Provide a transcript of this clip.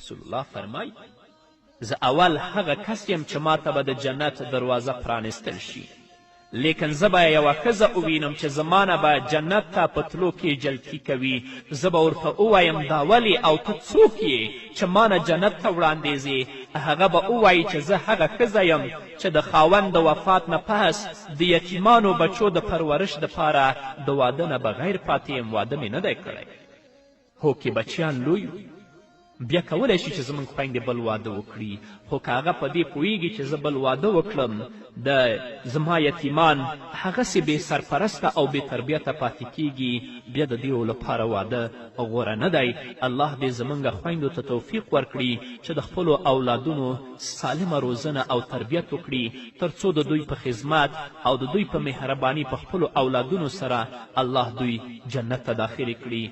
رسول الله فرمای زه اول هغه کس یم چې ما ته به د جنت دروازه پرانستل شي لیکن زه به یوه ښځه ووینم چې زما نه به جنت ته په تلو کې جلکي کوي زه به ورته ووایم دا ولې او ته څوک یې چې ما نه جنت ته وړاندیزې هغه به ووایي چې زه هغه ښځه یم چې د خاوند د وفات نه پس د یتیمانو بچو د پرورش دپاره د واده نه بغیر پاتې یم واده مې نه دی کړی هو که بچیان لوی بیا کولی شي چې زموږ خویندې بل واده وکړي خو که هغه په دې پوهیږي چې زه بل واده وکړم د زما یتیمان هغسې بې سرپرسته او بې تربیته پاتې کیږي بیا د دې لپاره واده غوره نه دی الله دې زموږ خویندو ته توفیق ورکړي چې د خپلو اولادونو سالمه روزنه او تربیت وکړي تر څو د دوی په خدمت او د دوی په مهرباني په خپلو اولادونو سره الله دوی جنت ته داخل کړي